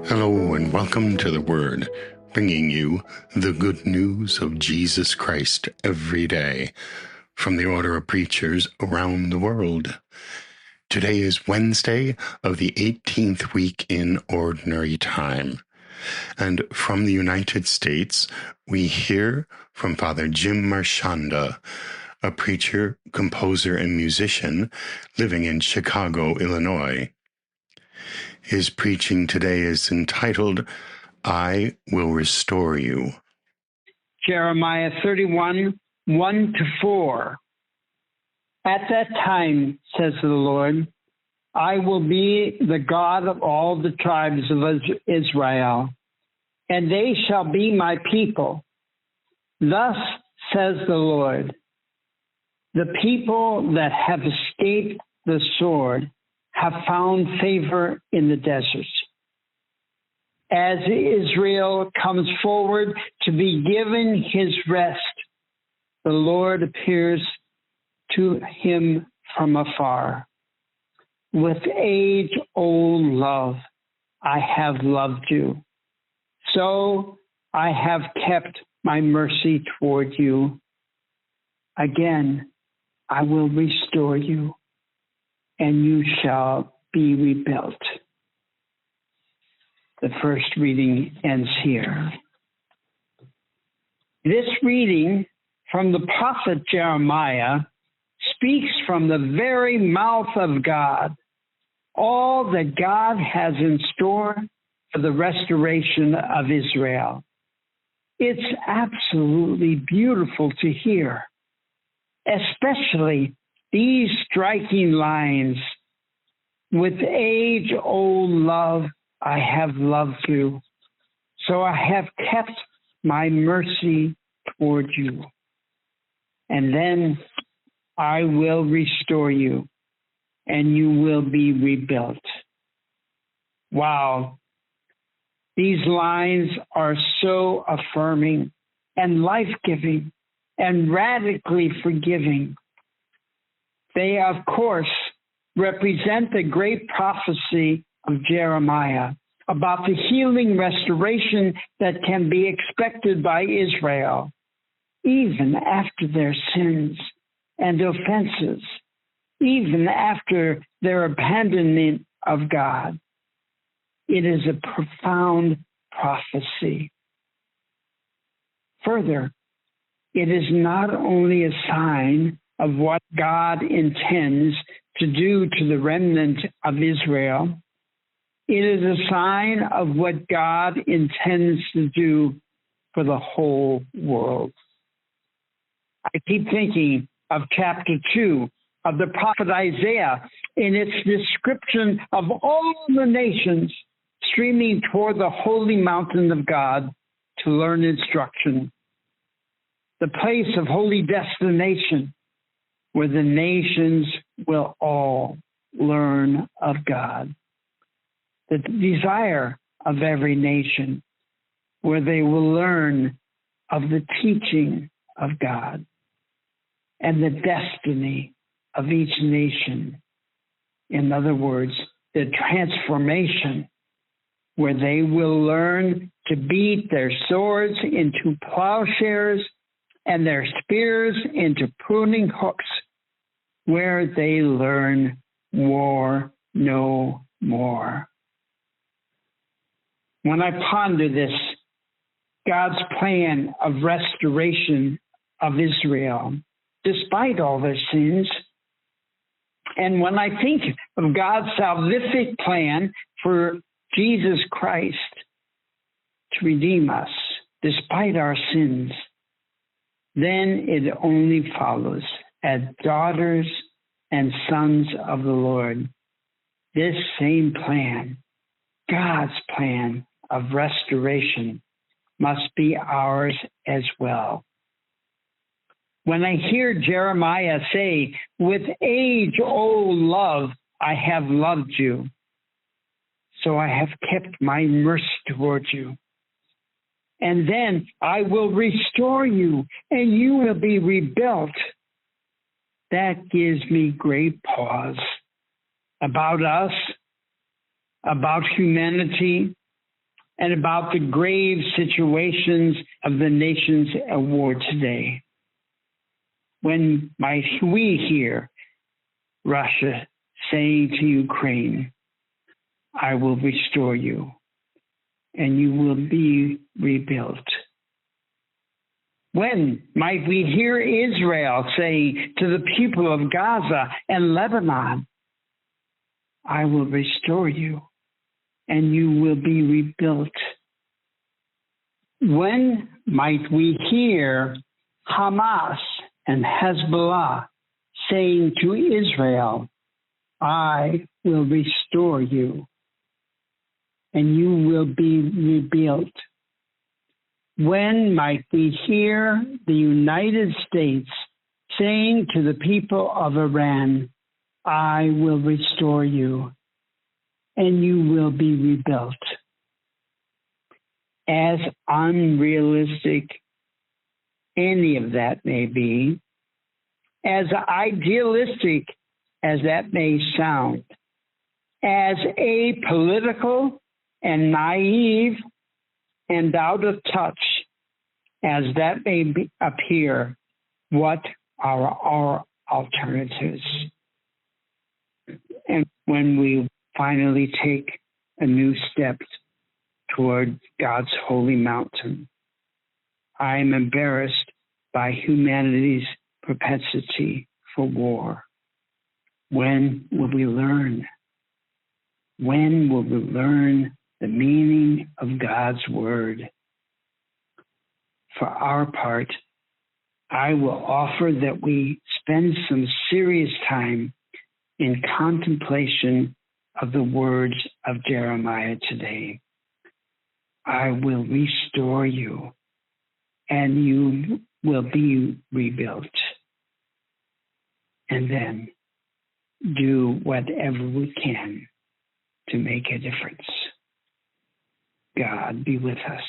Hello and welcome to the Word, bringing you the good news of Jesus Christ every day from the Order of Preachers around the world. Today is Wednesday of the 18th week in Ordinary Time. And from the United States, we hear from Father Jim Marchanda, a preacher, composer, and musician living in Chicago, Illinois. His preaching today is entitled, I Will Restore You. Jeremiah 31, 1-4. At that time, says the Lord, I will be the God of all the tribes of Israel, and they shall be my people. Thus says the Lord, the people that have escaped the sword have found favor in the deserts. As Israel comes forward to be given his rest, the Lord appears to him from afar. With age-old love, I have loved you. So I have kept my mercy toward you. Again, I will restore you, and you shall be rebuilt. The first reading ends here. This reading from the prophet Jeremiah speaks from the very mouth of God, all that God has in store for the restoration of Israel. It's absolutely beautiful to hear, especially these striking lines, with age-old love, I have loved you, so I have kept my mercy toward you. And then I will restore you, and you will be rebuilt. Wow. These lines are so affirming and life-giving and radically forgiving. They, of course, represent the great prophecy of Jeremiah about the healing restoration that can be expected by Israel, even after their sins and offenses, even after their abandonment of God. It is a profound prophecy. Further, it is not only a sign of what God intends to do to the remnant of Israel, it is a sign of what God intends to do for the whole world. I keep thinking of chapter 2 of the prophet Isaiah in its description of all the nations streaming toward the holy mountain of God to learn instruction, the place of holy destination where the nations will all learn of God. The desire of every nation, where they will learn of the teaching of God and the destiny of each nation. In other words, the transformation, where they will learn to beat their swords into plowshares and their spears into pruning hooks, where they learn war no more. When I ponder this, God's plan of restoration of Israel, despite all their sins, and when I think of God's salvific plan for Jesus Christ to redeem us, despite our sins, then it only follows, as daughters and sons of the Lord, this same plan, God's plan of restoration, must be ours as well. When I hear Jeremiah say, with age-old love, I have loved you, so I have kept my mercy toward you. And then I will restore you, and you will be rebuilt. That gives me great pause about us, about humanity, and about the grave situations of the nations at war today. When might we hear Russia saying to Ukraine, I will restore you, and you will be rebuilt? When might we hear Israel say to the people of Gaza and Lebanon, I will restore you, and you will be rebuilt? When might we hear Hamas and Hezbollah saying to Israel, I will restore you, and you will be rebuilt? When might we hear the United States saying to the people of Iran, I will restore you, and you will be rebuilt? As unrealistic any of that may be, as idealistic as that may sound, as apolitical and naive and out of touch as that may appear, what are our alternatives? And when we finally take a new step toward God's holy mountain, I am embarrassed by humanity's propensity for war. When will we learn? When will we learn the meaning of God's word? For our part, I will offer that we spend some serious time in contemplation of the words of Jeremiah today. I will restore you, and you will be rebuilt. And then do whatever we can to make a difference. God be with us.